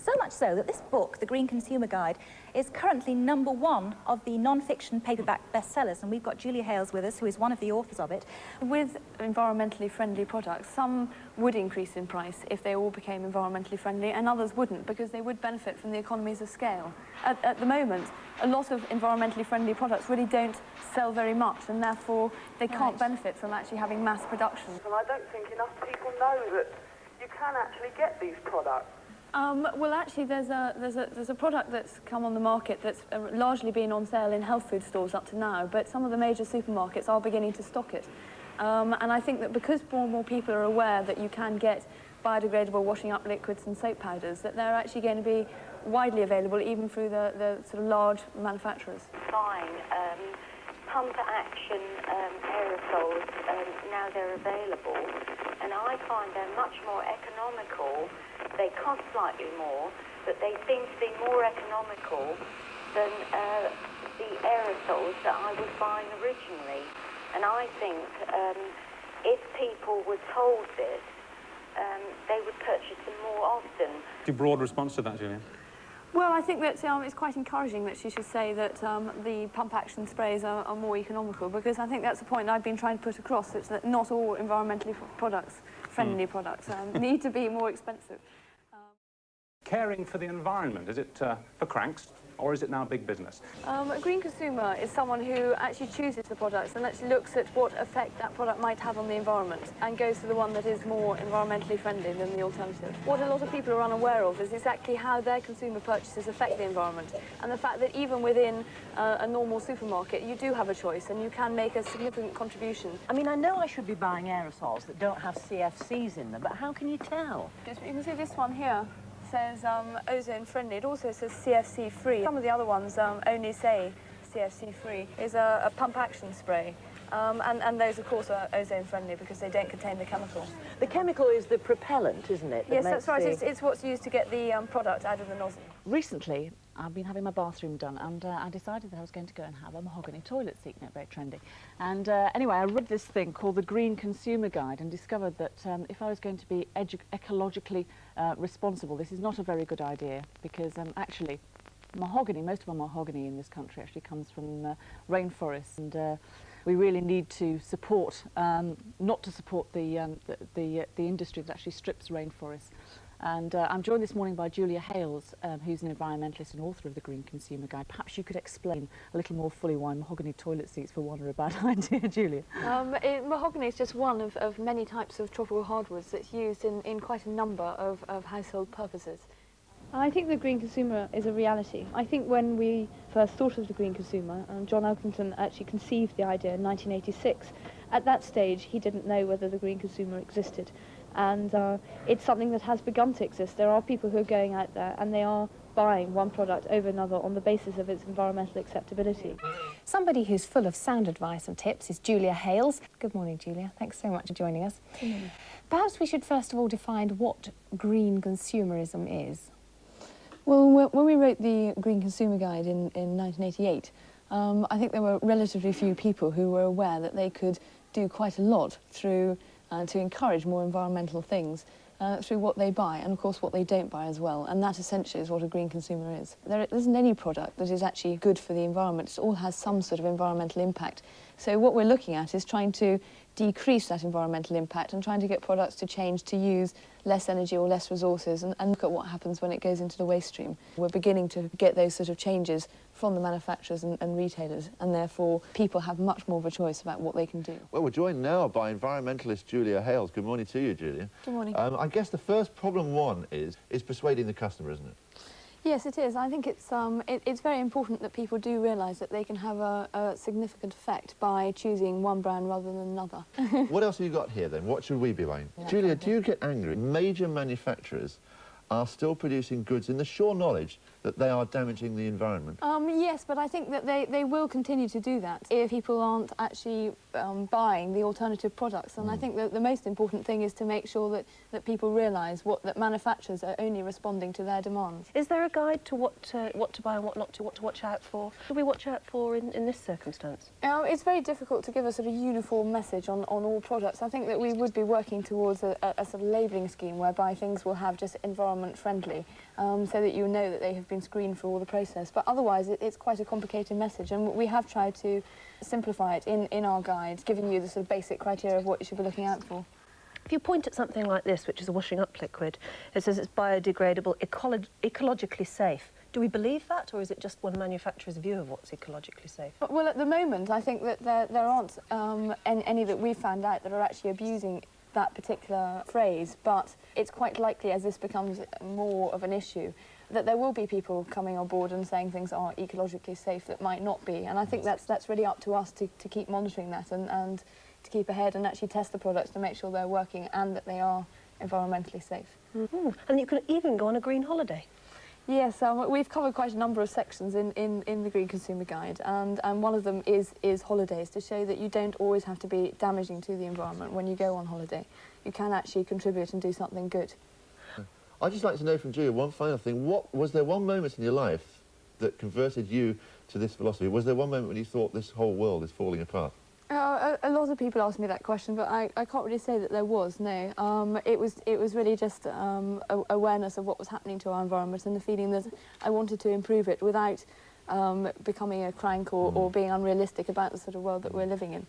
So much so that this book, The Green Consumer Guide, is currently #1 of the non-fiction paperback bestsellers, and we've got Julia Hales with us, who is one of the authors of it. With environmentally friendly products, some would increase in price if they all became environmentally friendly, and others wouldn't, because they would benefit from the economies of scale. At the moment, a lot of environmentally friendly products really don't sell very much, and therefore they can't benefit from actually having mass production. And I don't think enough people know that you can actually get these products. Well, actually, there's a product that's come on the market that's largely been on sale in health food stores up to now, but some of the major supermarkets are beginning to stock it. And I think that because more and more people are aware that you can get biodegradable washing up liquids and soap powders, that they're actually going to be widely available even through the sort of large manufacturers. Buying pump action aerosols, now they're available, and I find they're much more economical. They cost slightly more, but they seem to be more economical than the aerosols that I was buying originally. And I think if people were told this, they would purchase them more often. Your broad response to that, Julia? Well, I think that it's quite encouraging that she should say that the pump-action sprays are more economical, because I think that's the point I've been trying to put across, it's that not all environmentally friendly products need to be more expensive. Caring for the environment, is it for cranks, or is it now big business? A green consumer is someone who actually chooses the products and actually looks at what effect that product might have on the environment and goes for the one that is more environmentally friendly than the alternative. What a lot of people are unaware of is exactly how their consumer purchases affect the environment, and the fact that even within a normal supermarket you do have a choice and you can make a significant contribution. I mean, I know I should be buying aerosols that don't have CFCs in them, but how can you tell? You can see this one here says ozone friendly. It also says CFC free. Some of the other ones only say CFC free. Is a pump action spray, and those of course are ozone friendly because they don't contain the chemical. The chemical is the propellant, isn't it? Yes, that's right. It's what's used to get the product out of the nozzle. Recently, I've been having my bathroom done, and I decided that I was going to go and have a mahogany toilet seat, very trendy. And anyway, I read this thing called the Green Consumer Guide and discovered that if I was going to be ecologically responsible, this is not a very good idea, because actually mahogany, most of our mahogany in this country actually comes from rainforests, and we really need to support, not to support the industry that actually strips rainforests. And I'm joined this morning by Julia Hales, who's an environmentalist and author of the Green Consumer Guide. Perhaps you could explain a little more fully why mahogany toilet seats for one are a bad idea, Julia. Mahogany is just one of many types of tropical hardwoods that's used in quite a number of household purposes. I think the green consumer is a reality. I think when we first thought of the green consumer, John Elkington actually conceived the idea in 1986. At that stage, he didn't know whether the green consumer existed. And it's something that has begun to exist. There are people who are going out there and they are buying one product over another on the basis of its environmental acceptability. Somebody who's full of sound advice and tips is Julia Hales. Good morning, Julia. Thanks so much for joining us. Perhaps we should first of all define what green consumerism is. Well, when we wrote the Green Consumer Guide in 1988, I think there were relatively few people who were aware that they could do quite a lot through to encourage more environmental things through what they buy, and of course what they don't buy as well, and that essentially is what a green consumer is. There isn't any product that is actually good for the environment. It all has some sort of environmental impact. So what we're looking at is trying to decrease that environmental impact and trying to get products to change to use less energy or less resources, and look at what happens when it goes into the waste stream. We're beginning to get those sort of changes from the manufacturers and retailers, and therefore people have much more of a choice about what they can do. Well, we're joined now by environmentalist Julia Hales. Good morning to you, Julia. Good morning. I guess the first problem is persuading the customer, isn't it? Yes, it is. I think it's very important that people do realise that they can have a significant effect by choosing one brand rather than another. What else have you got here then? What should we be buying? Yeah. Julia, do you get angry? Major manufacturers are still producing goods in the sure knowledge that they are damaging the environment? Yes, but I think that they will continue to do that if people aren't actually buying the alternative products. And I think that the most important thing is to make sure that people realise that manufacturers are only responding to their demands. Is there a guide to what to buy and what not to, what to watch out for? What do we watch out for in this circumstance? It's very difficult to give a sort of uniform message on all products. I think that we would be working towards a sort of labelling scheme whereby things will have just environment friendly, so that you know that they have been screened for all the process. But otherwise it's quite a complicated message, and we have tried to simplify it in our guide, giving you the sort of basic criteria of what you should be looking out for. If you point at something like this, which is a washing up liquid, it says it's biodegradable, ecologically safe. Do we believe that, or is it just one manufacturer's view of what's ecologically safe? Well, at the moment, I think that there aren't any that we've found out that are actually abusing that particular phrase, but it's quite likely, as this becomes more of an issue, that there will be people coming on board and saying things are ecologically safe that might not be. And I think that's really up to us to keep monitoring that and to keep ahead and actually test the products to make sure they're working and that they are environmentally safe. Mm-hmm. And you can even go on a green holiday. Yes, we've covered quite a number of sections in the Green Consumer Guide, and one of them is holidays, to show that you don't always have to be damaging to the environment when you go on holiday. You can actually contribute and do something good. I'd just like to know from Julia one final thing. Was there one moment in your life that converted you to this philosophy? Was there one moment when you thought this whole world is falling apart? A lot of people ask me that question, but I can't really say that there was, no. It was really just awareness of what was happening to our environment and the feeling that I wanted to improve it without becoming a crank or being unrealistic about the sort of world that we're living in.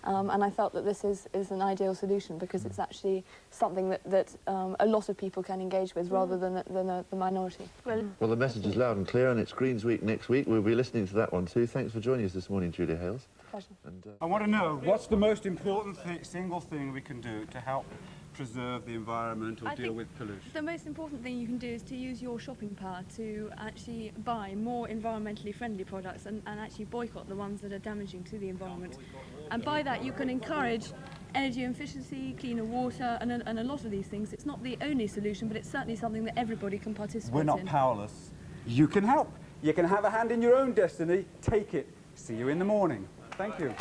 And I felt that this is an ideal solution because it's actually something that a lot of people can engage with rather than the minority. Well, the message is loud and clear, and it's Greens Week next week. We'll be listening to that one too. Thanks for joining us this morning, Julia Hales. Pleasure. And, I want to know, what's the most important single thing we can do to help preserve the environment or deal with pollution? The most important thing you can do is to use your shopping power to actually buy more environmentally friendly products and actually boycott the ones that are damaging to the environment. And by that you can encourage energy efficiency, cleaner water, and a lot of these things. It's not the only solution, but it's certainly something that everybody can participate in. We're not powerless. You can help. You can have a hand in your own destiny. Take it. See you in the morning. Thank you.